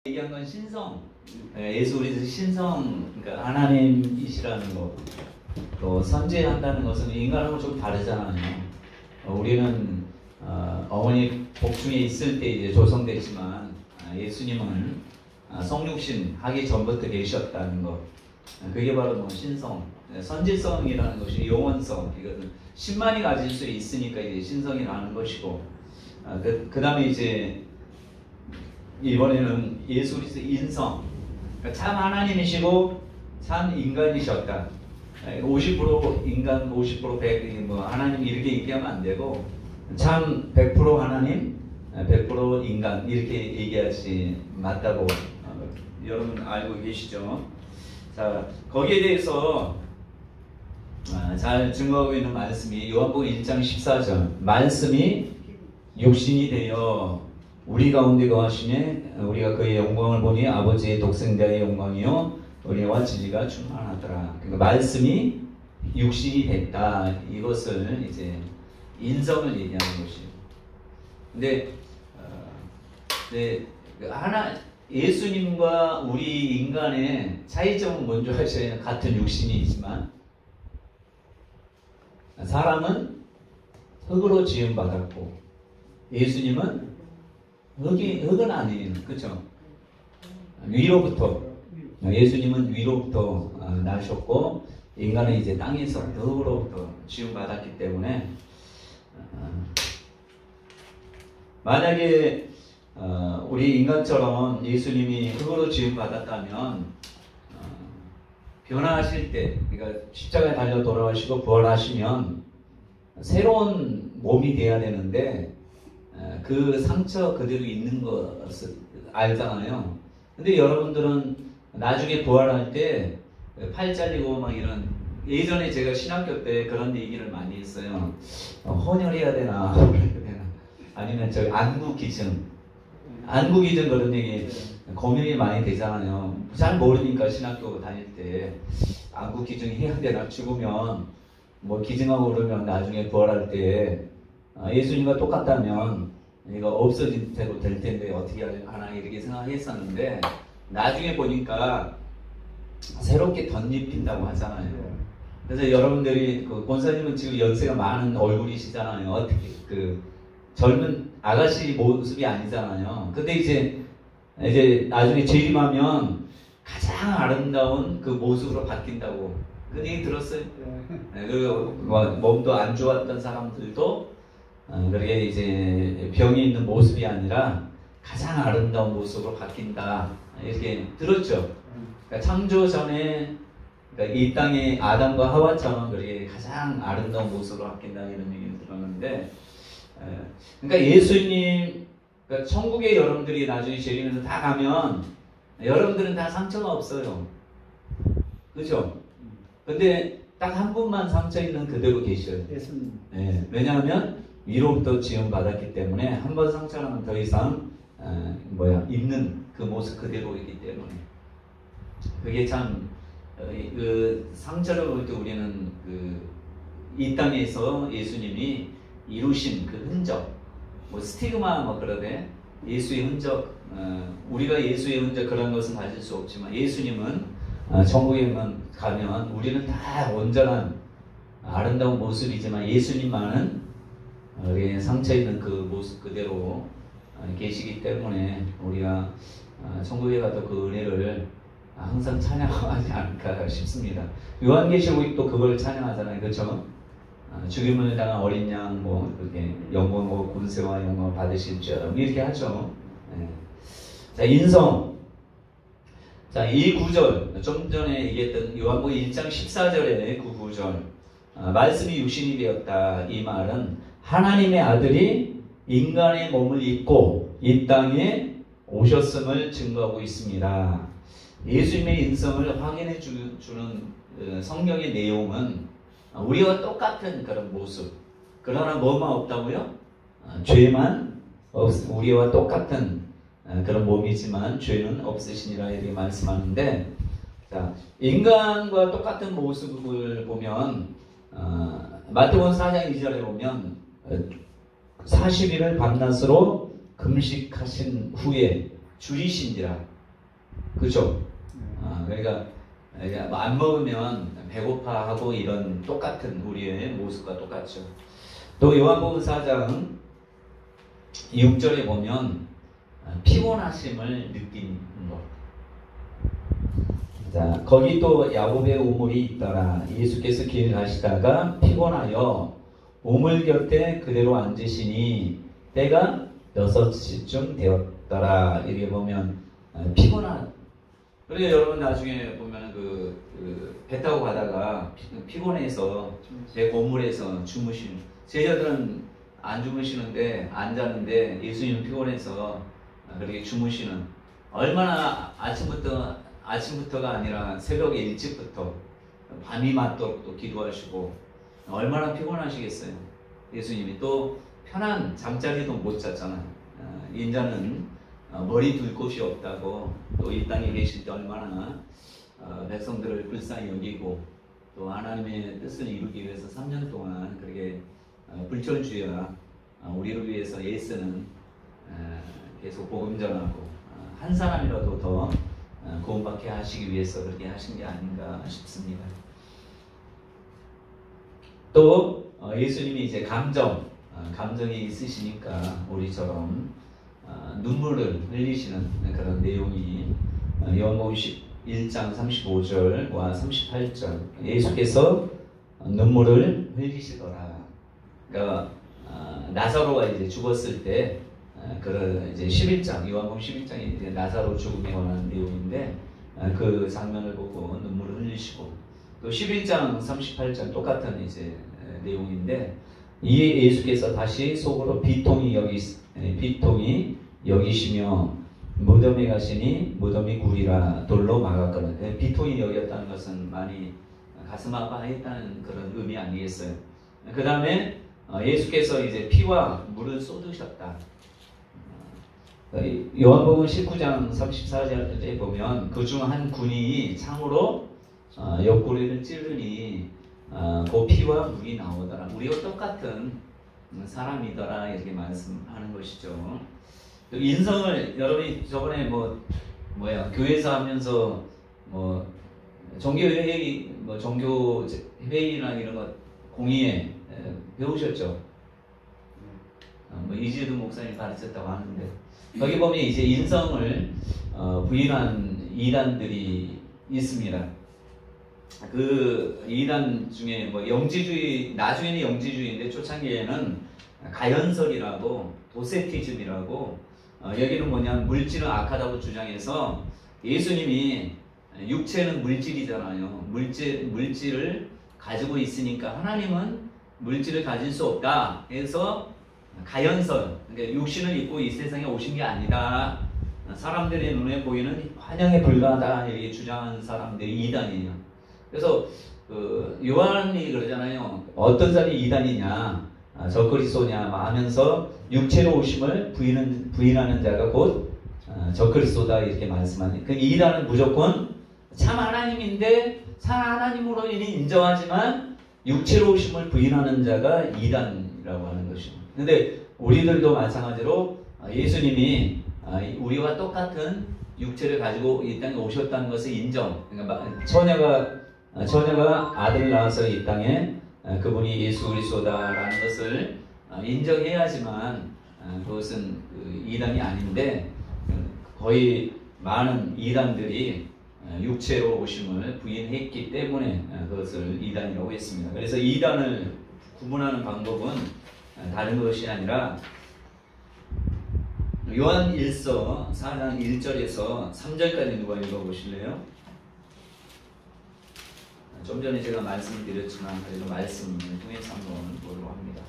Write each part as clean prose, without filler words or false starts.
얘기한 건 신성. 예수 그리스도 신성, 그러니까 하나님이시라는 거. 또 선지한다는 것은 인간하고 좀 다르잖아요. 우리는 어머니 복중에 있을 때 이제 조성됐지만 예수님은 성육신 하기 전부터 계셨다는 것. 그게 바로 뭐 신성, 선지성이라는 것이 영원성. 이거는 신만이 가질 수 있으니까 이제 신성이라는 것이고, 그 다음에 이제 이번에는 예수 그리스도 인성. 그러니까 참 하나님이시고 참 인간이셨다. 50% 인간, 50% 뭐 하나님 이렇게 얘기하면 안 되고 참 100% 하나님, 100% 인간 이렇게 얘기하지 맞다고 여러분 알고 계시죠? 자, 거기에 대해서 잘 증거하고 있는 말씀이 요한복음 1장 14절. 말씀이 육신이 되어 우리 가운데 거하시네 우리가 그의 영광을 보니 아버지의 독생자의 영광이요 은혜와 진리가 충만하더라. 그러니까 말씀이 육신이 됐다. 이것을 이제 인성을 얘기하는 것이에요. 근데 예수님과 우리 인간의 차이점은 먼저 하셔야 같은 육신이지만 사람은 흙으로 지음받았고 예수님은 흙은 아니에요. 그렇죠? 위로부터 예수님은 위로부터 나셨고 인간은 이제 땅에서 흙으로부터 지음받았기 때문에 만약에 우리 인간처럼 예수님이 흙으로 지음받았다면 변화하실 때, 그러니까 십자가에 달려 돌아가시고 부활하시면 새로운 몸이 돼야 되는데 그 상처 그대로 있는 것을 알잖아요. 근데 여러분들은 나중에 부활할 때 팔 잘리고 막 이런, 예전에 제가 신학교 때 그런 얘기를 많이 했어요. 헌혈해야 되나 아니면 저 안구기증 그런 얘기 고민이 많이 되잖아요. 잘 모르니까 신학교 다닐 때 안구기증 해야 되나, 죽으면 뭐 기증하고 그러면 나중에 부활할 때 예수님과 똑같다면 이거 없어진 대로 될 텐데 어떻게 하나 이렇게 생각했었는데 나중에 보니까 새롭게 덧입힌다고 하잖아요. 그래서 여러분들이 그 권사님은 지금 연세가 많은 얼굴이시잖아요. 어떻게 그 젊은 아가씨 모습이 아니잖아요. 근데 이제 나중에 재림하면 가장 아름다운 그 모습으로 바뀐다고 그 얘기 들었어요. 그 몸도 안 좋았던 사람들도 그렇게 이제 병이 있는 모습이 아니라 가장 아름다운 모습으로 바뀐다 이렇게 들었죠. 그러니까 창조 전에 그러니까 이 땅의 아담과 하와처럼 그렇게 가장 아름다운 모습으로 바뀐다 이런 얘기를 들었는데, 그러니까 예수님, 그러니까 천국에 여러분들이 나중에 재림해서 다 가면 여러분들은 다 상처가 없어요. 그죠? 근데 딱 한 분만 상처 있는 그대로 계셔요. 네, 왜냐하면 위로부터 지음 받았기 때문에 한 번 상처라면 더 이상 입는 그 모습 그대로이기 때문에 그게 참 그 상처를 볼 때 우리는 이 땅에서 예수님이 이루신 그 흔적, 뭐 스티그마 뭐 그러대 예수의 흔적, 우리가 예수의 흔적 그런 것은 가질 수 없지만 예수님은 천국에만 가면 우리는 다 온전한 아름다운 모습이지만 예수님만은 우리의 상처 있는 그 모습 그대로 계시기 때문에 우리가 천국에 가도 그 은혜를 항상 찬양하지 않을까 싶습니다. 요한계시록도 그걸 찬양하잖아요. 그렇죠? 죽임을 당한 어린 양 뭐 이렇게 영광과 군세와 영광을 받으실 줄 이렇게 하죠. 네. 자, 인성. 자, 이 구절 좀 전에 얘기했던 요한복음 1장 14절의 그 구절, 말씀이 육신이 되었다. 이 말은 하나님의 아들이 인간의 몸을 입고 이 땅에 오셨음을 증거하고 있습니다. 예수님의 인성을 확인해 주는 성경의 내용은 우리와 똑같은 그런 모습, 그러나 뭐만 없다고요? 죄만 우리와 똑같은 그런 몸이지만 죄는 없으시니라 이렇게 말씀하는데, 자, 인간과 똑같은 모습을 보면 마태복음 4장 2절에 보면 40일을 밤낮으로 금식하신 후에 줄이신지라 그죠? 그러니까 뭐안 먹으면 배고파하고 이런 똑같은 우리의 모습과 똑같죠. 또 요한복음 4장 6절에 보면 피곤하심을 느낀 것. 자, 거기 또 야곱의 우물이 있더라. 예수께서 길 가시다가 피곤하여 우물 곁에 그대로 앉으시니 때가 6시쯤 되었더라. 이렇게 보면 피곤한. 그래서 여러분 나중에 보면 배 타고 가다가 피곤해서 배 고물에서 주무시는 제자들은 안 주무시는데 안 자는데 예수님은 피곤해서 그렇게 주무시는 얼마나 아침부터가 아니라 새벽에 일찍부터 밤이 맞도록 또 기도하시고 얼마나 피곤하시겠어요. 예수님이 또 편한 잠자리도 못 잤잖아요. 인자는 머리 둘 곳이 없다고 또 이 땅에 계실 때 얼마나 백성들을 불쌍히 여기고 또 하나님의 뜻을 이루기 위해서 3년 동안 그렇게 불철주야 우리를 위해서 애쓰는 계속 복음 전하고 한 사람이라도 더 구원받게 하시기 위해서 그렇게 하신 게 아닌가 싶습니다. 또 예수님이 이제 감정이 있으시니까 우리처럼 눈물을 흘리시는 그런 내용이 요한복음 1장 35절과 38절 예수께서 눈물을 흘리시더라. 그러니까 나사로가 이제 죽었을 때 그 이제 11장 요한복음 11장이 이제 나사로 죽음에 관한 내용인데 그 장면을 보고 눈물을 흘리시고 또 11장 38장 똑같은 이제 내용인데 이에 예수께서 다시 속으로 비통이 여기시며 무덤에 가시니 무덤이 굴이라 돌로 막았거든. 비통이 여겼다는 것은 많이 가슴 아파했다는 그런 의미 아니겠어요? 그 다음에 예수께서 이제 피와 물을 쏟으셨다. 요한복음 19장 34절에 보면 그중 한 군인이 창으로 옆구리를 찌르니 그 피와 물이 나오더라. 우리와 똑같은 사람이더라 이렇게 말씀하는 것이죠. 인성을 여러분이 저번에 교회에서 하면서 종교회의 종교회의나 이런 것 공의에 배우셨죠? 이지도 목사님 가르쳤다고 하는데 거기 보면 이제 인성을 부인한 이단들이 있습니다. 그 이단 중에 영지주의, 나중에는 영지주의인데 초창기에는 가연설이라고 도세티즘이라고 여기는 뭐냐면 물질은 악하다고 주장해서 예수님이 육체는 물질이잖아요. 물질을 가지고 있으니까 하나님은 물질을 가질 수 없다. 해서 가연설, 그러니까 육신을 입고 이 세상에 오신 게 아니다. 사람들의 눈에 보이는 환영에 불과하다. 이렇게 주장하는 사람들이 이단이에요. 그래서 요한이 그러잖아요. 어떤 사람이 이단이냐, 적그리스도냐 하면서 육체로 오심을 부인하는 자가 곧 적그리스도다 이렇게 말씀하는. 그 이단은 무조건 참 하나님인데 참 하나님으로 인정하지만 육체로 오심을 부인하는 자가 이단이라고 하는 것입니다. 근데 우리들도 마찬가지로 예수님이 우리와 똑같은 육체를 가지고 이 땅에 오셨다는 것을 인정. 그러니까 처녀가 아들을 낳아서 이 땅에 그분이 예수 그리스도다라는 것을 인정해야지만 그것은 이단이 아닌데 거의 많은 이단들이 육체로 오심을 부인했기 때문에 그것을 이단이라고 했습니다. 그래서 이단을 구분하는 방법은 다른 것이 아니라 요한 1서 4장 1절에서 3절까지 누가 읽어보실래요? 좀 전에 제가 말씀을 드렸지만 그래도 말씀을 통해서 한번 보도록 합니다.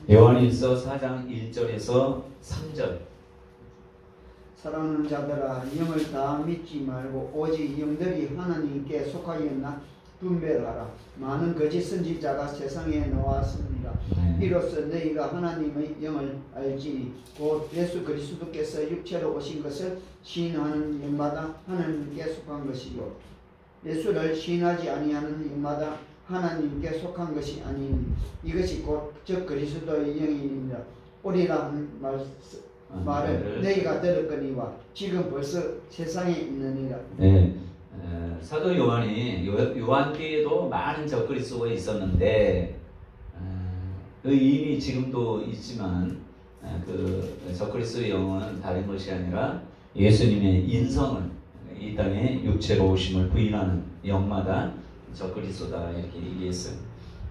요한 1서 4장 1절에서 3절. 사랑하는 자들아, 영을 다 믿지 말고 오직 영들이 하나님께 속하였나 분별하라. 많은 거짓 선지자가 세상에 나왔습니다. 이로써 너희가 하나님의 영을 알지니 곧 예수 그리스도께서 육체로 오신 것을 시인하는 영마다 하나님께 속한 것이요 예수를 시인하지 아니하는 영마다 하나님께 속한 것이 아니니 이것이 곧 적 그리스도의 영입니다. 오리라 말을 너희가 들었거니와 지금 벌써 세상에 있느니라. 네. 사도 요한이 요한 때에도 많은 적그리스도가 있었는데 이미 지금도 있지만 그 적그리스도의 영은 다른 것이 아니라 예수님의 인성을 이 땅에 육체로 오심을 부인하는 영마다 적그리스도다 이렇게 얘기했어요.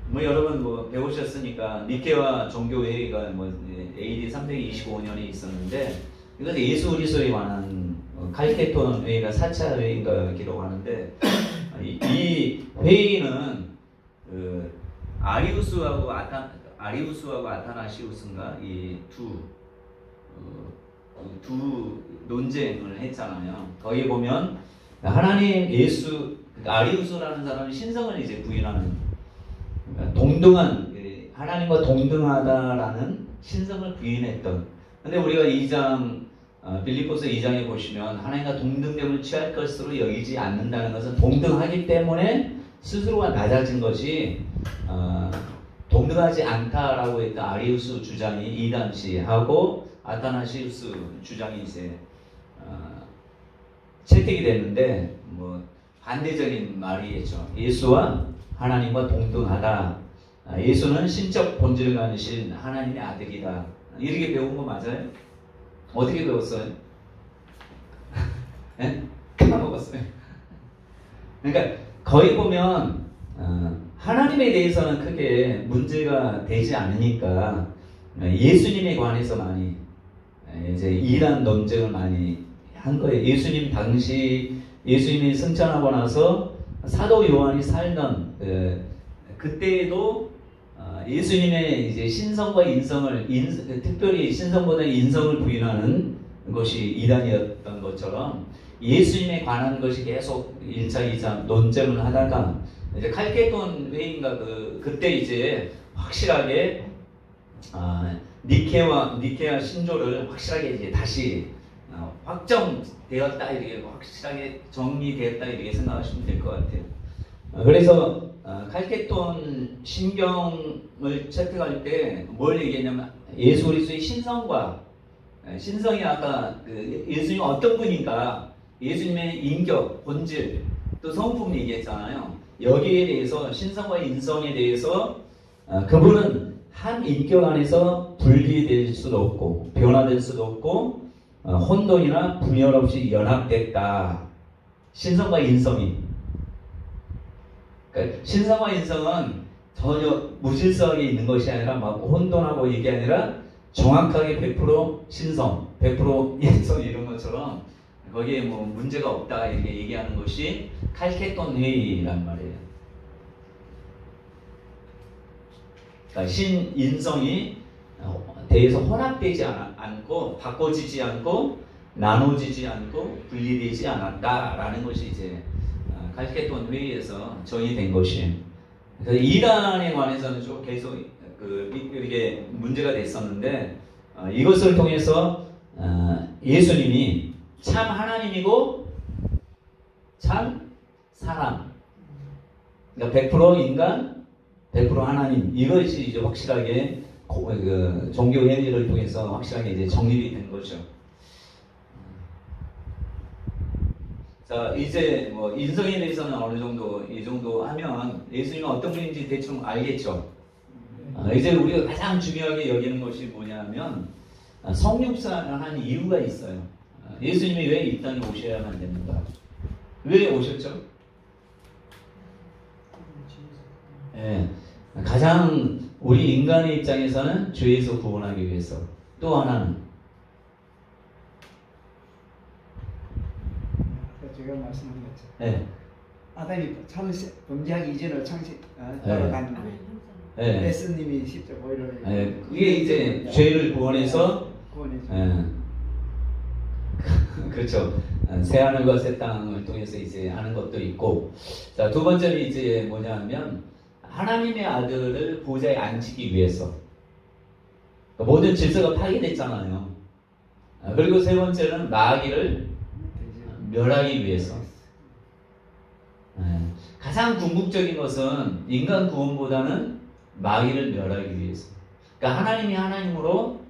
뭐 여러분 뭐 배우셨으니까 니케와 종교회의가 뭐 AD 325년에 있었는데 이것은 예수 그리스도에 관한 칼케톤 회의가 4차 회의인가 기록하는데 이 회의는 그 아리우스하고 아타나시우스인가 이 두 논쟁을 했잖아요. 거기 보면 하나님 예수 아리우스라는 사람은 신성을 이제 부인하는 동등한 하나님과 동등하다라는 신성을 부인했던. 근데 우리가 2장 빌립보서 2장에 보시면 하나님과 동등됨을 취할 것으로 여기지 않는다는 것은 동등하기 때문에 스스로가 낮아진 것이 동등하지 않다라고 했던 아리우스 주장이 이단시하고 아타나시우스 주장이 이제 채택이 됐는데 뭐 반대적인 말이겠죠. 예수와 하나님과 동등하다. 예수는 신적 본질을 가지신 하나님의 아들이다. 이렇게 배운 거 맞아요? 어떻게 배웠어요? 네? 까먹었어요. 그러니까 거의 보면 하나님에 대해서는 크게 문제가 되지 않으니까 예수님에 관해서 많이 이제 이란 논쟁을 많이 한 거예요. 예수님 당시 예수님이 승천하고 나서 사도 요한이 살던 그때에도 예수님의 이제 신성과 인성을 특별히 신성보다 인성을 부인하는 것이 이단이었던 것처럼 예수님에 관한 것이 계속 1차, 2차 논쟁을 하다가 이제 칼케돈 회의인가 그때 이제 확실하게 니케아 신조를 확실하게 이제 다시 확정되었다 이렇게 확실하게 정리되었다 이렇게 생각하시면 될 것 같아요. 그래서 칼케돈 신경을 채택할 때 뭘 얘기했냐면 예수 그리스도의 신성이 아까 예수님 어떤 분인가 예수님의 인격, 본질 또 성품 얘기했잖아요. 여기에 대해서 신성과 인성에 대해서 그분은 한 인격 안에서 분리될 수도 없고 변화될 수도 없고 혼돈이나 분열 없이 연합됐다. 신성과 인성이. 그러니까 신성과 인성은 전혀 무질서하게 있는 것이 아니라 막 혼돈하고 이게 아니라 정확하게 100% 신성, 100% 인성 이런 것처럼 거기에 뭐 문제가 없다 이렇게 얘기하는 것이 칼케톤 회의란 말이에요. 그러니까 신인성이 대해서 혼합되지 않고 바꿔지지 않고 나눠지지 않고 분리되지 않았다라는 것이 이제 칼케톤 회의에서 정의된 것이에요. 그래서 이단에 관해서는 좀 계속 이렇게 문제가 됐었는데 이것을 통해서 예수님이 참 하나님이고 참 사람, 그러니까 100% 인간, 100% 하나님 이것이 이제 확실하게 종교 회의를 통해서 확실하게 이제 정립이 된 거죠. 자, 이제 뭐 인성에 대해서는 어느 정도 이 정도 하면 예수님은 어떤 분인지 대충 알겠죠. 이제 우리가 가장 중요하게 여기는 것이 뭐냐면 성육사한 이유가 있어요. 예수님이 왜 이 땅에 오셔야만 됩니까? 왜 오셨죠? 네, 가장 우리 인간의 입장에서는 죄에서 구원하기 위해서. 또 하나는 제가 말씀한 거죠. 네. 아담이 범죄하기 이전으로 돌아가는 거예요. 네. 예수님이 십자가를 네. 그게 이제 죄를 구원해서 그렇죠. 새하늘과 새 땅을 통해서 이제 하는 것도 있고, 자, 두 번째는 이제 뭐냐면 하나님의 아들을 보좌에 앉히기 위해서. 모든 질서가 파괴됐잖아요. 그리고 세 번째는 마귀를 멸하기 위해서. 가장 궁극적인 것은 인간 구원보다는 마귀를 멸하기 위해서. 그러니까 하나님이 하나님으로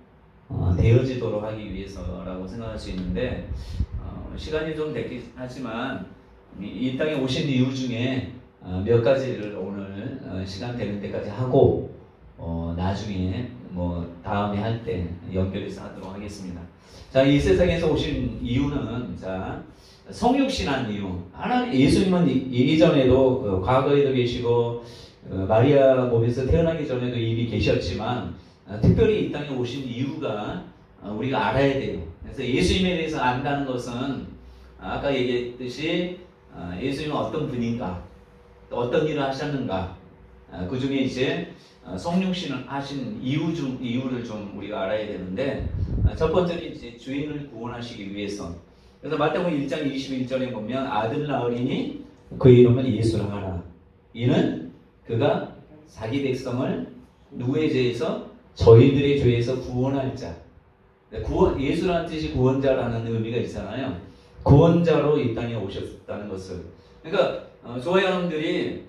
되어지도록 하기 위해서라고 생각할 수 있는데 시간이 좀 됐긴 하지만 이 땅에 오신 이유 중에 몇 가지를 오늘 시간 되는 때까지 하고 나중에 뭐 다음에 할 때 연결해서 하도록 하겠습니다. 자, 이 세상에서 오신 이유는 자 성육신한 이유. 하나님 예수님은 이전에도 과거에도 계시고 마리아 몸에서 태어나기 전에도 이미 계셨지만 특별히 이 땅에 오신 이유가 우리가 알아야 돼요. 그래서 예수님에 대해서 안다는 것은 아까 얘기했듯이 예수님은 어떤 분인가, 어떤 일을 하셨는가, 그 중에 이제 성육신을 하신 이유를 좀 우리가 알아야 되는데 첫 번째는 이제 죄인을 구원하시기 위해서. 그래서 마태복음 1장 21절에 보면 아들 낳으리니 그 이름은 예수라 하라. 이는 그가 자기 백성을 누구의 죄에서? 저희들의 죄에서 구원할 자. 예수라는 뜻이 구원자라는 의미가 있잖아요. 구원자로 이 땅에 오셨다는 것을. 그러니까 저와 여러분들이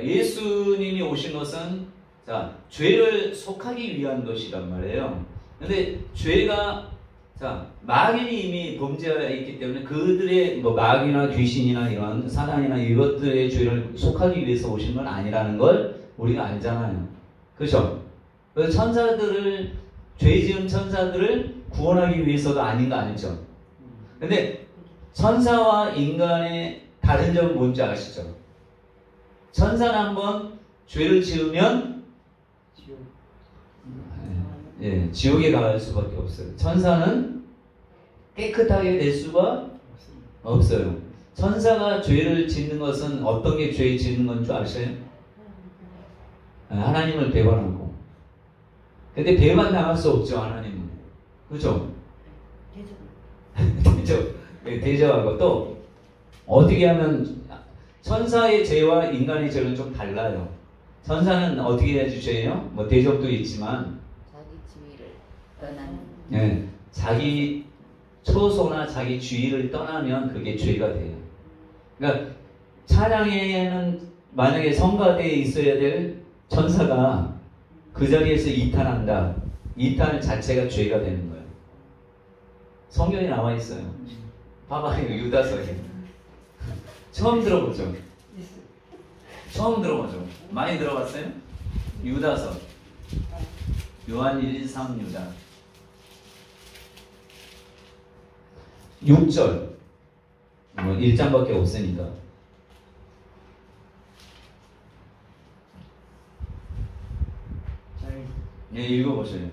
예수님이 오신 것은 자 죄를 속하기 위한 것이란 말이에요. 근데 죄가 자 마귀는 이미 범죄하여 있기 때문에 그들의 뭐 마귀나 귀신이나 이런 사단이나 이것들의 죄를 속하기 위해서 오신 건 아니라는 걸 우리가 알잖아요. 그렇죠? 그래서 천사들을 죄 지은 천사들을 구원하기 위해서도 아닌 거 아니죠? 근데 천사와 인간의 다른 점은 뭔지 아시죠? 천사는 한번 죄를 지으면 지옥에 갈 수밖에 없어요. 천사는 깨끗하게 될 수가 없어요. 천사가 죄를 짓는 것은 어떤 게 죄 짓는 건 줄 아세요? 하나님을 배반하고. 근데 배반 당할 수 없죠, 하나님은. 그죠? 대접하고 또 어떻게 하면 천사의 죄와 인간의 죄는 좀 달라요. 천사는 어떻게 해야지 죄예요? 뭐 대접도 있지만 자기 주의를 떠나는. 네, 자기 처소나 자기 주의를 떠나면 그게 죄가 돼요. 그러니까 찬양에는 만약에 성가대에 있어야 될 천사가 그 자리에서 이탈한다. 이탈 자체가 죄가 되는 거예요. 성경에 나와 있어요. 봐봐요, 유다서에. 처음 들어보죠? 처음 들어보죠? 많이 들어봤어요? 유다서. 요한 1, 3 유다. 6절. 뭐 1장밖에 없으니까. 네, 읽어보세요.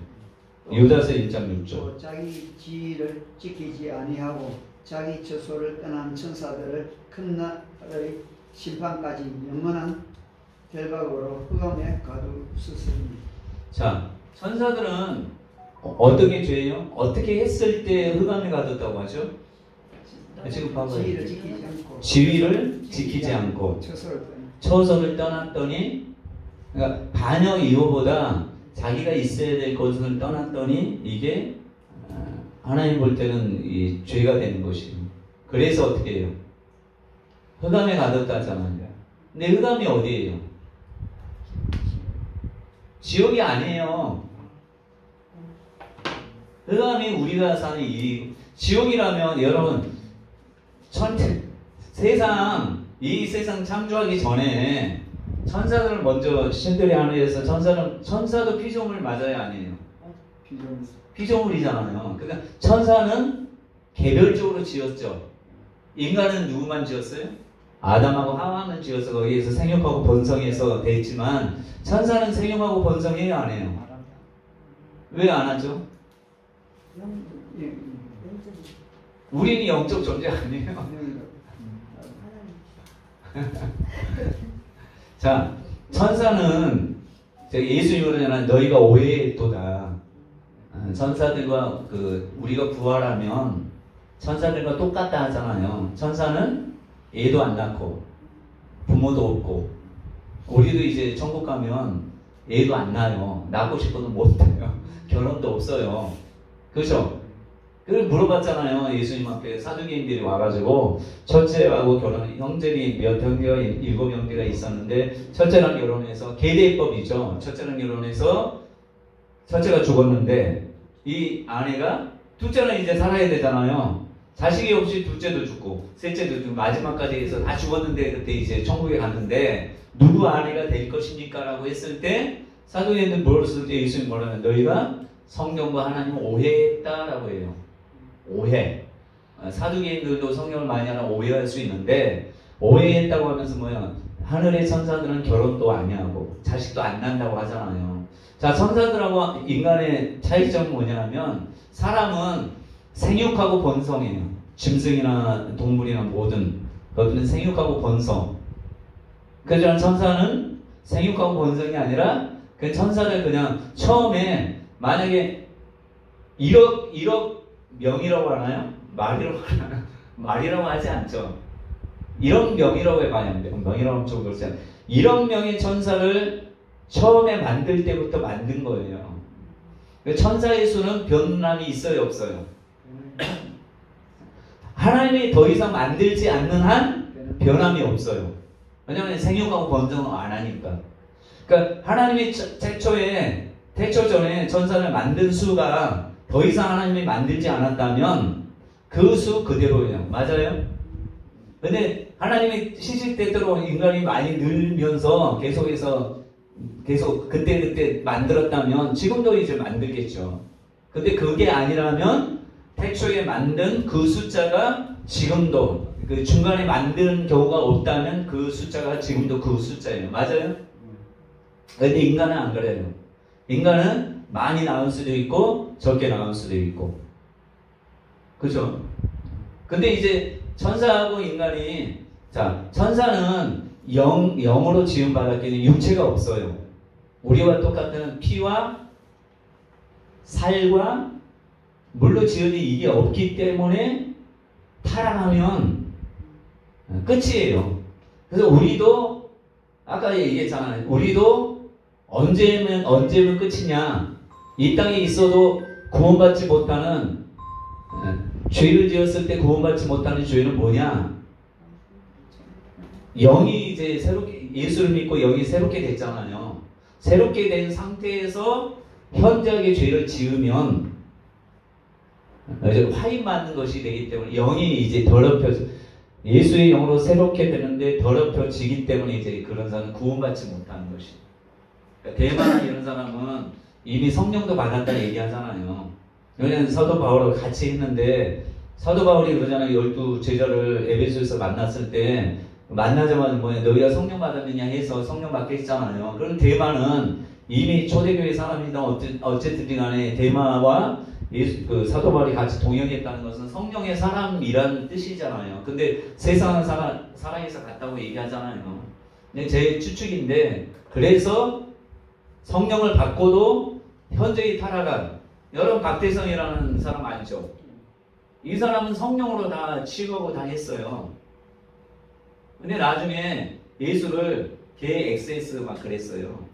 유다서 1장 6절. 자기 지위를 지키지 아니하고 자기 처소를 떠난 천사들을 큰 날의 심판까지 영원한 결박으로 흑암에 가두었으니. 자, 천사들은 어떻게 죄예요? 어떻게 했을 때 흑암에 가뒀다고 하죠? 지금 봐봐요. 지위를 지키지 않고 처소를 떠났더니, 그러니까 반역 이후보다 자기가 있어야 될 것을 떠났더니 이게 하나님 볼 때는 이 죄가 되는 것이에요. 그래서 어떻게 해요? 흑암에 가뒀다잖아요. 근데 흑암이 어디예요? 지옥이 아니에요. 흑암이 우리가 사는 이 지옥이라면 여러분 이 세상 창조하기 전에 천사들을 먼저 신들이 하늘에서 천사도 피조물 맞아요, 아니에요? 피조물이잖아요. 그러니까 천사는 개별적으로 지었죠. 인간은 누구만 지었어요? 아담하고 하와만 지어서 거기에서 생육하고 번성해서 됐지만 천사는 생육하고 번성해요, 안 해요? 왜 안 하죠? 우리는 영적 존재 아니에요? 자, 천사는 예수님으로 전한 너희가 오해했도다. 천사들과 우리가 부활하면 천사들과 똑같다 하잖아요. 천사는 애도 안 낳고 부모도 없고, 우리도 이제 천국 가면 애도 안 낳아요. 낳고 싶어도 못 해요. 결혼도 없어요. 그렇죠? 그걸 물어봤잖아요. 예수님 앞에 사두개인들이 와가지고 첫째하고 형제가 7형제가 있었는데 첫째랑 결혼해서 계대법이죠. 첫째랑 결혼해서 첫째가 죽었는데 이 아내가 둘째는 이제 살아야 되잖아요. 자식이 없이 둘째도 죽고 셋째도 죽고 마지막까지 해서 다 죽었는데 그때 이제 천국에 갔는데 누구 아내가 될 것입니까? 라고 했을 때 사도행전 뭐를 쓸 때 예수님이 뭐라면 너희가 성경과 하나님을 오해했다라고 해요. 오해. 사두개인들도 성경을 많이 하나 오해할 수 있는데 오해했다고 하면서 뭐야? 하늘의 천사들은 결혼도 안 하고 자식도 안 난다고 하잖아요. 자, 천사들하고 인간의 차이점은 뭐냐면 사람은 생육하고 번성해요. 짐승이나 동물이나 모든 것들은 생육하고 번성. 그러나 천사는 생육하고 번성이 아니라 그 천사를 그냥 처음에 만약에 1억 명이라고 하나요? 말이라고 하나요? 말이라고 하지 않죠. 1억 명이라고 해봐야 명이라고 하면 좀 그렇지 않아요. 1억 명의 천사를 처음에 만들 때부터 만든 거예요. 천사의 수는 변함이 있어요, 없어요? 하나님이 더 이상 만들지 않는 한 변함이 없어요. 왜냐하면 생육하고 번성을 안 하니까. 그러니까 하나님이 태초 전에 천사를 만든 수가 더 이상 하나님이 만들지 않았다면 그 수 그대로예요. 맞아요? 근데 하나님이 시시때때로 인간이 많이 늘면서 계속 그때 만들었다면 지금도 이제 만들겠죠. 근데 그게 아니라면 태초에 만든 그 숫자가 지금도 그 중간에 만든 경우가 없다면 그 숫자가 지금도 그 숫자예요. 맞아요? 근데 인간은 안 그래요. 인간은 많이 나올 수도 있고 적게 나올 수도 있고. 그죠? 근데 이제 천사하고 인간이 자, 천사는 영으로 지음받았기는 육체가 없어요. 우리와 똑같은 피와 살과 물로 지어진 이게 없기 때문에 타락하면 끝이에요. 그래서 우리도 아까 얘기했잖아요. 우리도 언제면 끝이냐. 이 땅에 있어도 구원받지 못하는 죄를 지었을 때 구원받지 못하는 죄는 뭐냐? 영이 이제 새롭게 예수를 믿고 영이 새롭게 됐잖아요. 새롭게 된 상태에서 현저하게 죄를 지으면 화인 맞는 것이 되기 때문에 영이 이제 더럽혀져 예수의 영으로 새롭게 되는데 더럽혀지기 때문에 이제 그런 사람은 구원받지 못하는 것이. 그러니까 대만 이런 사람은 이미 성령도 받았다 얘기하잖아요. 왜냐하면 사도 바울하고 같이 했는데 사도 바울이 그러잖아요. 12 제자를 에베소에서 만났을 때 만나자마자 뭐냐 너희가 성령 받았느냐 해서 성령 받게 했잖아요. 그럼 대마는 이미 초대교회 사람이든 어쨌든 간에 대마와 그 사도 바울이 같이 동역했다는 것은 성령의 사람이라는 뜻이잖아요. 근데 세상은 사랑해서 같다고 얘기하잖아요. 근데 제 추측인데 그래서 성령을 받고도 현저히 타락한 여러분 박대성이라는 사람 아니죠? 이 사람은 성령으로 다 치유하고 다 했어요. 근데 나중에 예수를 개 XS 막 그랬어요.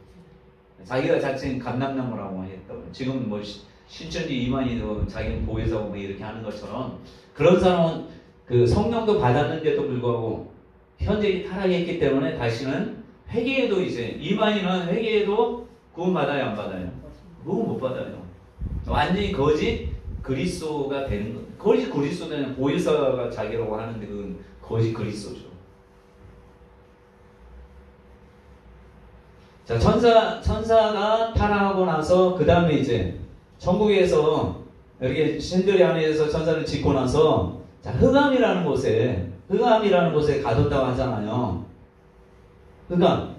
자기가 자칭 감람나무라고 했다고. 지금 뭐 신천지 이만희도 자기는 보혜사고 뭐 이렇게 하는 것처럼 그런 사람은 그 성령도 받았는데도 불구하고 현재 타락했기 때문에 다시는 회개해도 이제 이만희는 회개해도 구원 받아요 안 받아요? 구원 못 받아요. 완전히 거짓 그리스도가 되는 거. 거짓 그리스도는 보혜사가 자기라고 하는데 그건 거짓 그리스도죠. 자, 천사가 타락하고 나서 그 다음에 이제 천국에서 이렇게 신들의 안에서 천사를 짓고 나서 자, 흑암이라는 곳에 가뒀다고 하잖아요. 흑암.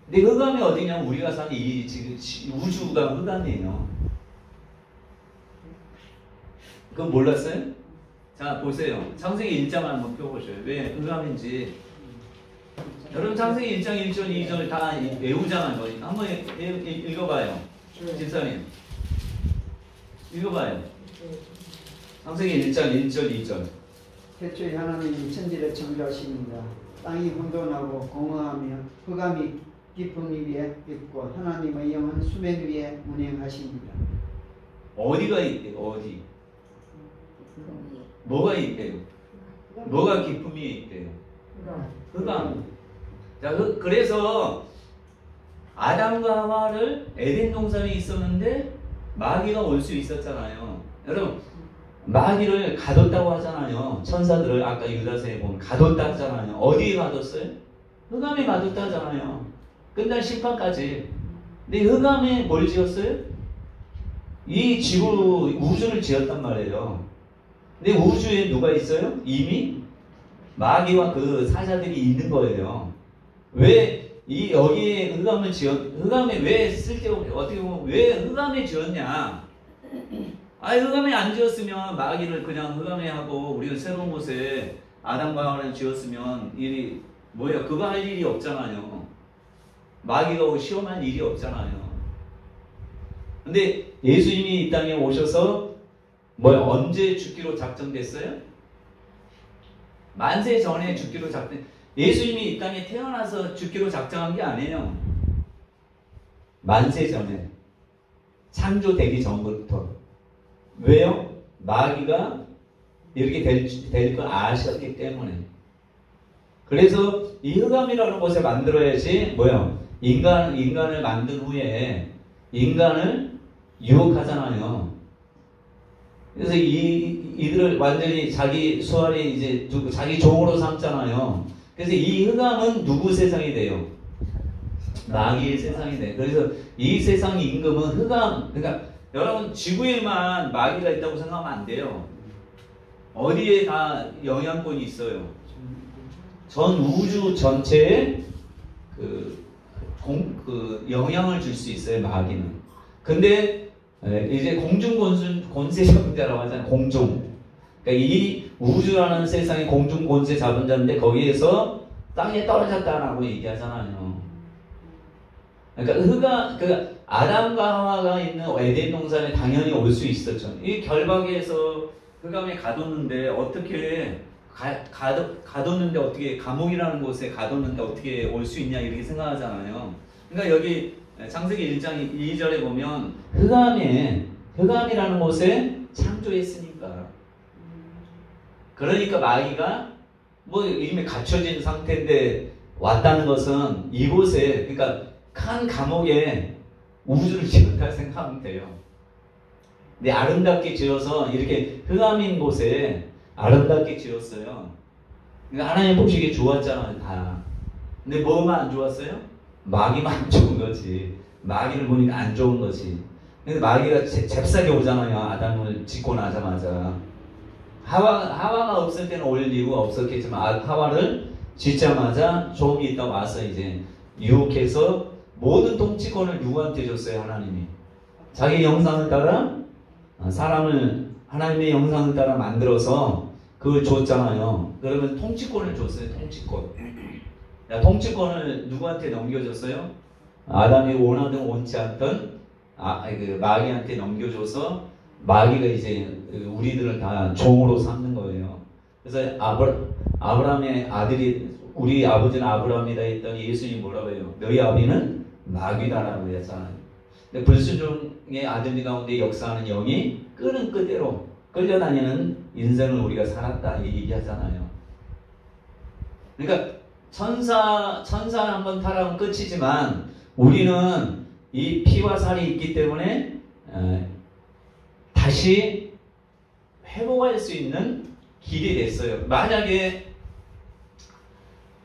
근데 흑암이 어디냐면 우리가 사는 이 지금 우주가 흑암이에요. 그건 몰랐어요? 자, 보세요. 창세기 1장을 한번 펴보셔요. 왜 흑암인지. 여러분 창세기 1장, 1절, 2절 다 외우잖아요. 한번 읽어봐요. 집사님. 읽어봐요. 창세기 1장, 1절, 2절. 태초에 하나님이 천지를 창조하십니다. 땅이 혼돈하고 공허하며 흑암이 깊음 위에 있고 하나님의 영은 수면 위에 운행하십니다. 어디가 있대요? 어디? 뭐가 있대요? 뭐가 깊음이 있대요? 흑암. 자, 그래서 아담과 하와를 에덴 동산에 있었는데 마귀가 올 수 있었잖아요. 여러분, 마귀를 가뒀다고 하잖아요. 천사들을 아까 유다서에 보면 가뒀다 하잖아요. 어디에 가뒀어요? 흑암에 가뒀다 하잖아요. 끝날 심판까지. 근데 흑암에 뭘 지었어요? 이 지구, 우주를 지었단 말이에요. 근데 우주에 누가 있어요? 이미 마귀와 그 사자들이 있는 거예요. 왜 여기에 흑암에 왜 쓸데없게, 어떻게 보면 왜 흑암에 지었냐? 흑암에 안 지었으면 마귀를 그냥 흑암에 하고 우리가 새로운 곳에 아담과 하와를 지었으면 일이 뭐예요? 그거 할 일이 없잖아요. 마귀가 시험할 일이 없잖아요. 근데 예수님이 이 땅에 오셔서 언제 죽기로 작정됐어요? 만세 전에 죽기로 예수님이 이 땅에 태어나서 죽기로 작정한 게 아니에요. 만세 전에, 창조되기 전부터. 왜요? 마귀가 이렇게 될 걸 아셨기 때문에. 그래서 이 흑암이라는 곳에 만들어야지 인간을 만든 후에 인간을 유혹하잖아요. 그래서 이들을 완전히 자기 수완이 이제 자기 종으로 삼잖아요. 그래서 이 흑암은 누구 세상이 돼요? 마귀의 세상이 돼요. 그래서 이 세상 임금은 흑암, 그러니까 여러분 지구에만 마귀가 있다고 생각하면 안 돼요. 어디에 다 영향권이 있어요. 전 우주 전체에 영향을 줄 수 있어요, 마귀는. 근데 이제 공중 권세 잡은 자라고 하잖아요. 공중. 그러니까 이 우주라는 세상에 공중 권세 잡은 자인데 거기에서 땅에 떨어졌다라고 얘기하잖아요. 그러니까 아담과 하와가 있는 에덴 동산에 당연히 올 수 있었죠. 이 결박에서 흑암에 가뒀는데 어떻게 가뒀는데 어떻게 감옥이라는 곳에 가뒀는데 어떻게 올 수 있냐 이렇게 생각하잖아요. 그러니까 여기 창세기 1장 2절에 보면 흑암이라는 곳에 창조했으니까. 그러니까 마귀가 이미 갖춰진 상태인데 왔다는 것은 이곳에, 그러니까 큰 감옥에 우주를 지었다 생각하면 돼요. 근데 아름답게 지어서 이렇게 흑암인 곳에 아름답게 지었어요. 그러니까 하나님 보시기에 좋았잖아요, 다. 근데 뭐만 안 좋았어요? 마귀만 안 좋은 거지. 마귀를 보니까 안 좋은 거지. 근데 마귀가 잽싸게 오잖아요. 아담을 짓고 나자마자. 하와가 없을 때는 올 이유가 없었겠지만 하와를 짓자마자 조금 있다 와서 이제 유혹해서 모든 통치권을 누구한테 줬어요? 하나님이. 자기 영상을 따라 사람을 하나님의 영상을 따라 만들어서 그걸 줬잖아요. 그러면 통치권을 줬어요. 통치권을 누구한테 넘겨줬어요? 아담이 원하든 원치 않던 마귀한테 넘겨줘서 마귀가 이제 우리들을 다 종으로 삼는 거예요. 그래서 아브라함의 아들이, 우리 아버지는 아브라함이다 했더니 예수님이 뭐라고 해요? 너희 아비는 마귀다라고 했잖아요. 근데 불순종의 아들 가운데 역사하는 영이 끄는 끄대로 끌려다니는 인생을 우리가 살았다 얘기하잖아요. 그러니까 천사 한번 타락하면 끝이지만 우리는 이 피와 살이 있기 때문에 다시 회복할 수 있는 길이 됐어요. 만약에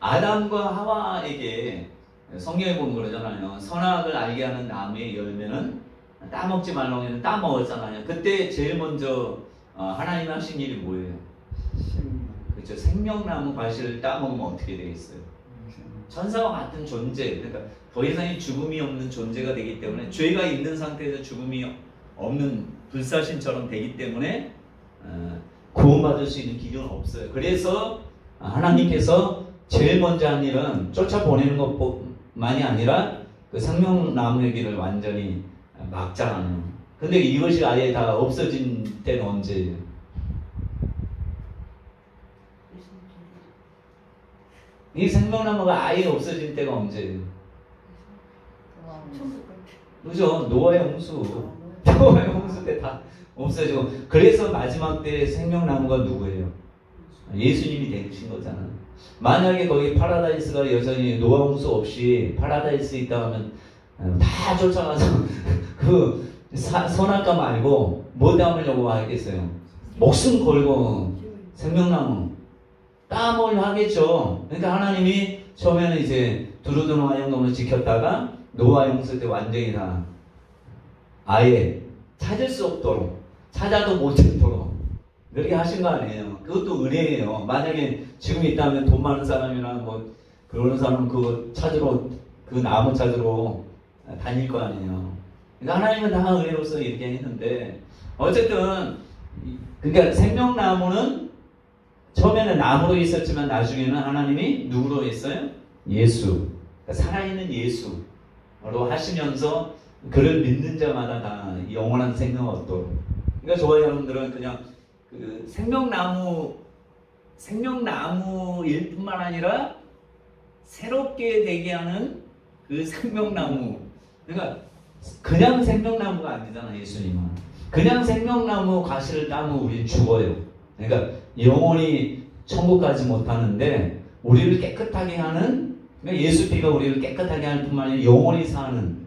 아담과 하와에게 성경에 보면 그러잖아요. 선악을 알게 하는 나무의 열매는 따먹지 말라고 했는데 따먹었잖아요. 그때 제일 먼저 하나님 하신 일이 뭐예요? 그렇죠. 생명나무 과실을 따먹으면 어떻게 되겠어요? 천사와 같은 존재, 그러니까 더 이상의 죽음이 없는 존재가 되기 때문에, 죄가 있는 상태에서 죽음이 없는 불사신처럼 되기 때문에 구원받을 수 있는 기준은 없어요. 그래서 하나님께서 제일 먼저 한 일은 쫓아보내는 것만이 아니라 그 생명나무의 길을 완전히 막잖아요. 근데 이것이 아예 다 없어진 때는 언제예요? 이 생명나무가 아예 없어진 때가 언제예요? 그죠? 노아의 홍수. 노아의 홍수 때 다 없어지고. 그래서 마지막 때 생명나무가 누구예요? 예수님이 되신 거잖아요. 만약에 거기 파라다이스가 여전히 노아 홍수 없이 파라다이스 있다 하면 다 쫓아가서 선악과 말고 뭐 담으려고 하겠어요? 목숨 걸고 생명나무 땀을 하겠죠. 그러니까 하나님이 처음에는 이제 두루두루 영동을 지켰다가 노아 홍수 때 완전히 다 아예 찾을 수 없도록 찾아도 못 찾도록 그렇게 하신 거 아니에요. 그것도 은혜예요. 만약에 지금 있다면 돈 많은 사람이나 뭐 그런 사람은 그거 찾으러 그 나무 찾으러 다닐 거 아니에요. 그러니까 하나님은 다 은혜로서 이렇게 했는데 어쨌든 그러니까 생명나무는 처음에는 나무로 있었지만 나중에는 하나님이 누구로 했어요? 예수. 그러니까 살아있는 예수로 하시면서 그를 믿는 자마다 다 영원한 생명을 얻도록. 그러니까 저와 여러분들은 그냥 그 생명나무일 뿐만 아니라 새롭게 되게 하는 그 생명나무. 그러니까 그냥 생명나무가 아니잖아, 예수님은. 그냥 생명나무 가시를 따면 우리 죽어요. 그러니까 영원히 천국 가지 못하는데 우리를 깨끗하게 하는, 그러니까 예수 피가 우리를 깨끗하게 하는 뿐만 아니라 영원히 사는.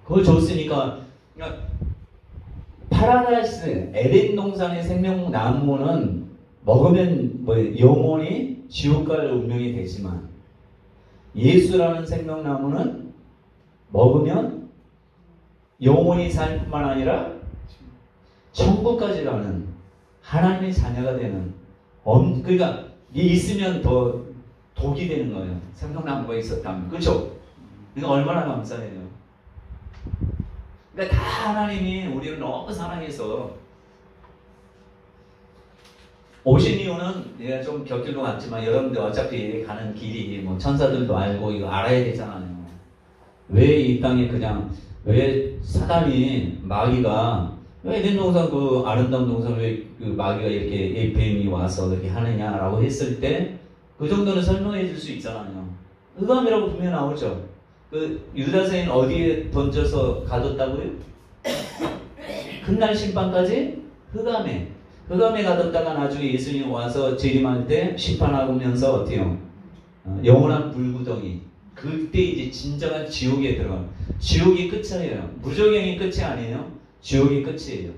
그걸 줬으니까, 그러니까 파라다이스, 에덴 동산의 생명나무는 먹으면 뭐 영원히 지옥 갈 운명이 되지만 예수라는 생명나무는 먹으면 영원히 살 뿐만 아니라 천국까지 가는 하나님의 자녀가 되는 그러니까 이 있으면 더 독이 되는 거예요. 생명나무가 있었다면. 그렇죠? 그러니까 얼마나 감사해요. 그러니까 다 하나님이 우리를 너무 사랑해서 오신 이유는 내가 좀 곁길로 갔지만 여러분들 어차피 가는 길이 뭐 천사들도 알고 이거 알아야 되잖아요. 왜 이 땅에 그냥 왜 사단이 마귀가 왜 에덴 동산 그 아름다운 동산 왜 그 마귀가 이렇게 뱀이 와서 그렇게 하느냐라고 했을 때 그 정도는 설명해 줄 수 있잖아요. 흑암이라고 분명히 나오죠. 그 유다서인 어디에 던져서 가뒀다고요? 훗날 심판까지 흑암에 가뒀다가 나중에 예수님 와서 재림할 때 심판하면서 어때요? 영원한 불구덩이. 그때 이제 진정한 지옥에 들어가. 지옥이 끝이에요. 무적행이 끝이 아니에요. 지옥이 끝이에요.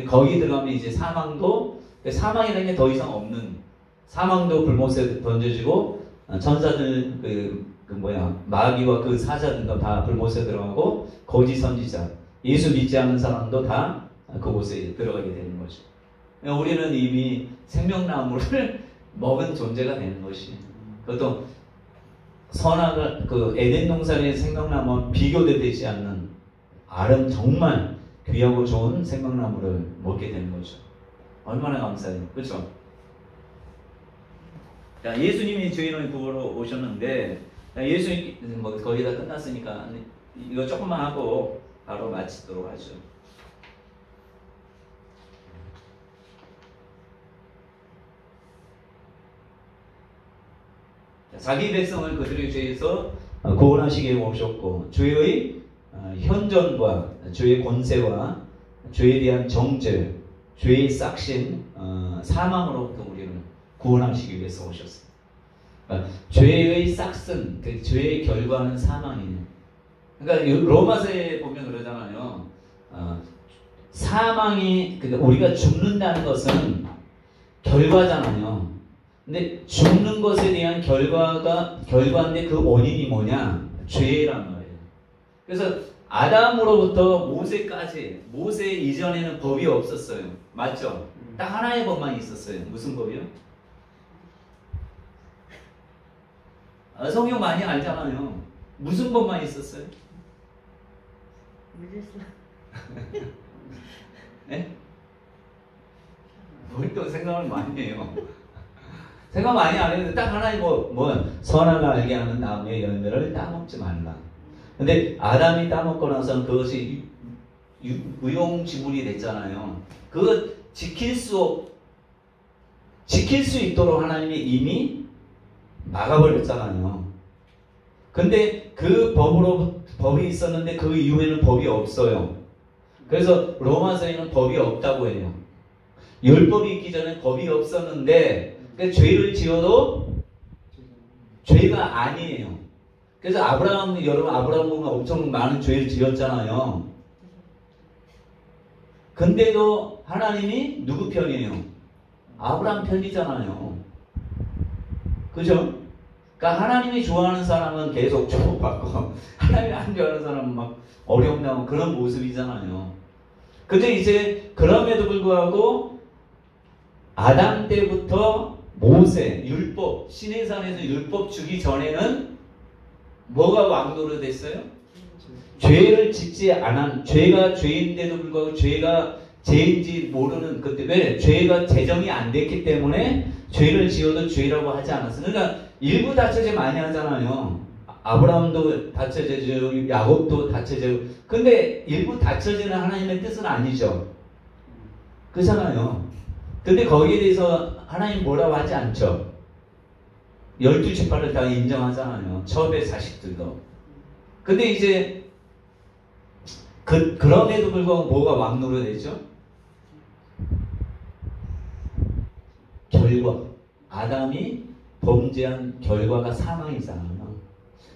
거기 들어가면 이제 사망이라는 게 더 이상 없는, 사망도 불못에 던져지고 천사들 마귀와 그 사자들도 다 불못에 들어가고 거짓 선지자, 예수 믿지 않는 사람도 다 그곳에 들어가게 되는 거죠. 우리는 이미 생명나무를 먹은 존재가 되는 것이에요. 그것도 선악을 그 에덴 동산의 생명나무와 비교도 되지 않는 정말 귀하고 좋은 생명나무를 먹게 되는 거죠. 얼마나 감사해요. 그렇죠? 자, 예수님이 저희를 구하러 오셨는데 예수님 뭐 거의 다 끝났으니까 이거 조금만 하고 바로 마치도록 하죠. 자기 백성을 그들의 죄에서 구원하시기 위해 오셨고 죄의 현존과 죄의 권세와 죄에 대한 정죄, 죄의 싹신, 사망으로부터 우리를 구원하시기 위해서 오셨습니다. 그러니까 죄의 싹슨, 그 죄의 결과는 사망이에요. 그러니까 로마서에 보면 그러잖아요. 사망이, 그러니까 우리가 죽는다는 것은 결과잖아요. 근데 죽는 것에 대한 결과인데 그 원인이 뭐냐? 죄란 말이에요. 그래서 아담으로부터 모세까지, 모세 이전에는 법이 없었어요. 맞죠? 딱 하나의 법만 있었어요. 무슨 법이요? 성경 많이 알잖아요. 무슨 법만 있었어요? 네? 뭘 또 생각을 많이 해요. 생각 많이 안 했는데 딱 하나의 선악을 알게 하는 나무의 열매를 따먹지 말라. 근데 아담이 따먹고 나서는 그것이 무용지물이 됐잖아요. 그거 지킬 수 있도록 하나님이 이미 막아버렸잖아요. 근데 그 법이 있었는데 그 이후에는 법이 없어요. 그래서 로마서에는 법이 없다고 해요. 율법이 있기 전에 법이 없었는데 그러니까 죄를 지어도 죄가 아니에요. 그래서 여러분 아브라함 보면 엄청 많은 죄를 지었잖아요. 근데도 하나님이 누구 편이에요? 아브라함 편이잖아요. 그죠? 그러니까 하나님이 좋아하는 사람은 계속 축복받고 하나님이 안 좋아하는 사람은 막 어려움 나오는 그런 모습이잖아요. 근데 이제 그럼에도 불구하고 아담 때부터 모세, 율법, 시내산에서 율법 주기 전에는 뭐가 왕노릇 됐어요? 죄를 짓지 않은, 죄가 죄인데도 불구하고 죄가 죄인지 모르는 것 때문에 죄가 제정이 안 됐기 때문에 죄를 지어도 죄라고 하지 않았어요. 그러니까 일부 다처제 많이 하잖아요. 아브라함도 다처제죠, 야곱도 다처제죠. 근데 일부 다처제는 하나님의 뜻은 아니죠. 그렇잖아요. 근데 거기에 대해서 하나님 뭐라고 하지 않죠. 12지파를 다 인정하잖아요. 첩의 자식들도. 근데 이제 그럼에도 불구하고 뭐가 왕노릇 되죠? 결과. 아담이 범죄한 결과가 사망이잖아요.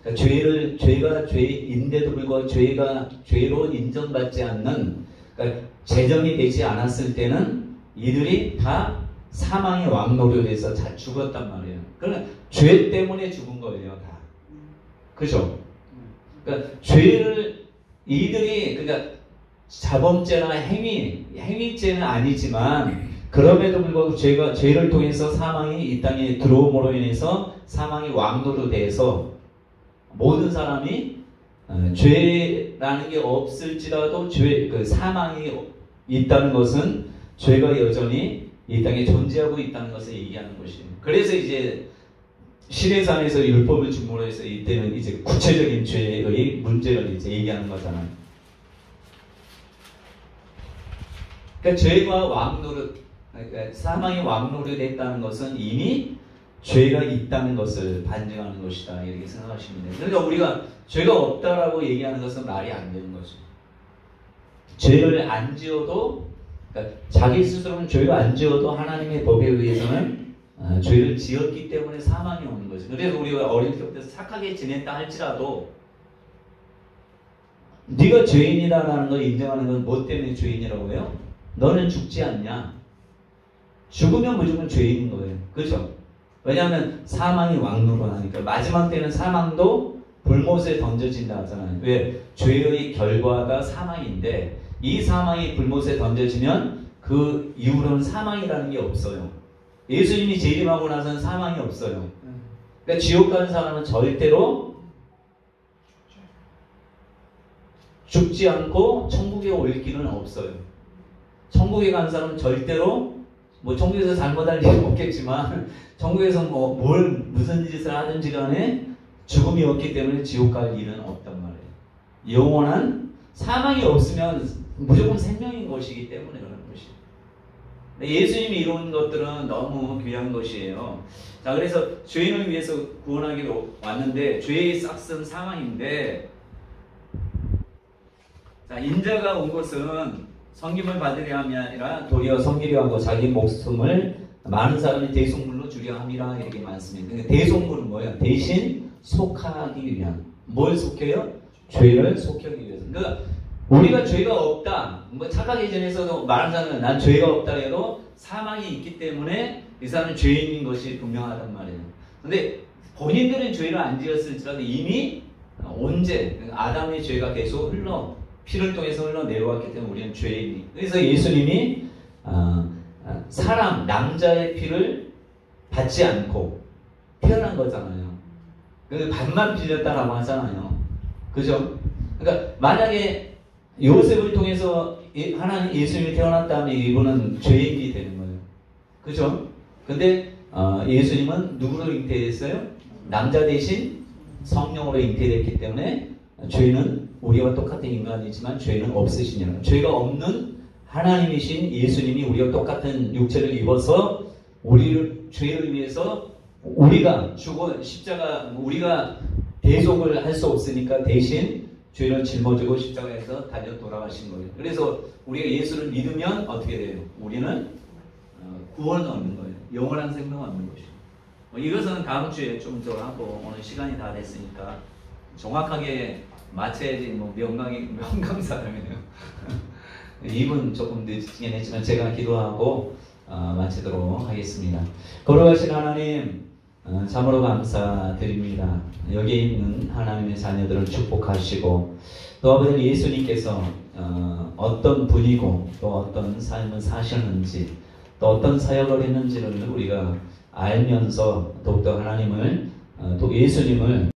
그러니까 죄가 죄인데도 불구하고 죄가 죄로 인정받지 않는, 그러니까 제정이 되지 않았을 때는 이들이 다 사망의 왕노릇에서 다 죽었단 말이에요. 그러니까 죄 때문에 죽은 거예요, 다. 그죠? 그러니까 죄를 이들이, 그러니까 자범죄나 행위죄는 아니지만 그럼에도 불구하고 죄를 통해서 사망이 이 땅에 들어옴으로 인해서 사망이 왕노릇돼서 모든 사람이 죄라는 게 없을지라도 사망이 있다는 것은 죄가 여전히 이 땅에 존재하고 있다는 것을 얘기하는 것이에요. 그래서 이제 시내산에서 율법을 줌으로 해서 이때는 이제 구체적인 죄의 문제를 이제 얘기하는 거잖아요. 그러니까 죄가 왕노릇, 그러니까 사망이 왕노릇했다는 것은 이미 죄가 있다는 것을 반증하는 것이다, 이렇게 생각하시면 돼요. 그러니까 우리가 죄가 없다라고 얘기하는 것은 말이 안 되는 거죠. 죄를 안 지어도, 그러니까 자기 스스로는 죄를 안 지어도 하나님의 법에 의해서는 죄를 지었기 때문에 사망이 오는 거죠. 그래서 우리가 어릴 때부터 착하게 지냈다 할지라도 네가 죄인이다라는 걸 인정하는 건 뭐 때문에 죄인이라고 해요? 너는 죽지 않냐? 죽으면 무조건 죄인인 거예요. 그렇죠? 왜냐하면 사망이 왕노릇하니까. 마지막 때는 사망도 불못에 던져진다 하잖아요. 왜? 죄의 결과가 사망인데 이 사망이 불못에 던져지면 그 이후로는 사망이라는 게 없어요. 예수님이 재림하고 나서는 사망이 없어요. 그러니까 지옥 가는 사람은 절대로 죽지 않고 천국에 올 길은 없어요. 천국에 간 사람은 절대로 뭐 천국에서 잘못할 일은 없겠지만 천국에서 무슨 짓을 하든지 간에 죽음이 없기 때문에 지옥 갈 일은 없단 말이에요. 영원한 사망이 없으면 무조건 생명인 것이기 때문에 그런 것이에요. 예수님이 이룬 것들은 너무 귀한 것이에요. 자, 그래서 죄인을 위해서 구원하기로 왔는데 죄의 싹은 사망인데, 자, 인자가 온 것은 섬김을 받으려 함이 아니라 도리어 섬기려 하고 자기 목숨을 많은 사람이 대속물로 주려 함이라, 이렇게 말씀입니다. 그러니까 대속물은 뭐예요? 대신 속하기 위한. 뭘 속여요? 죄를 속하기 위해서. 그러니까 우리가 죄가 없다, 뭐 착하게 지내서도 많은 사람은 난 죄가 없다 해도 사망이 있기 때문에 이 사람은 죄인인 것이 분명하단 말이에요. 근데 본인들은 죄를 안 지었을지라도 이미 언제 아담의 죄가 계속 피를 통해서 흘러내려왔기 때문에 우리는 죄인이. 그래서 예수님이 사람, 남자의 피를 받지 않고 태어난 거잖아요. 그래서 반만 빌렸다라고 하잖아요. 그죠? 그러니까 만약에 요셉을 통해서 하나님 예수님이 태어났다면 이분은 죄인이 되는 거예요. 그죠? 근데 예수님은 누구로 잉태됐어요? 남자 대신 성령으로 잉태됐기 때문에 죄는 우리와 똑같은 인간이지만 죄는 없으시냐. 죄가 없는 하나님이신 예수님이 우리와 똑같은 육체를 입어서 우리를 죄를 위해서 우리가 십자가 우리가 대속을 할 수 없으니까 대신 죄를 짊어지고 십자가에서 달려 돌아가신 거예요. 그래서 우리가 예수를 믿으면 어떻게 돼요? 우리는 구원을 얻는 거예요. 영원한 생명을 얻는 것이죠. 이것은 다음 주에 좀 더 하고 오늘 시간이 다 됐으니까 정확하게 맞춰야지 명강 사람이네요. 2분 조금 늦긴 했지만 제가 기도하고 마치도록 하겠습니다. 거룩하신 하나님, 참으로 감사드립니다. 여기에 있는 하나님의 자녀들을 축복하시고 또 아버지 예수님께서 어떤 분이고 또 어떤 삶을 사셨는지 또 어떤 사역을 했는지를 우리가 알면서 더욱더 하나님을 또 예수님을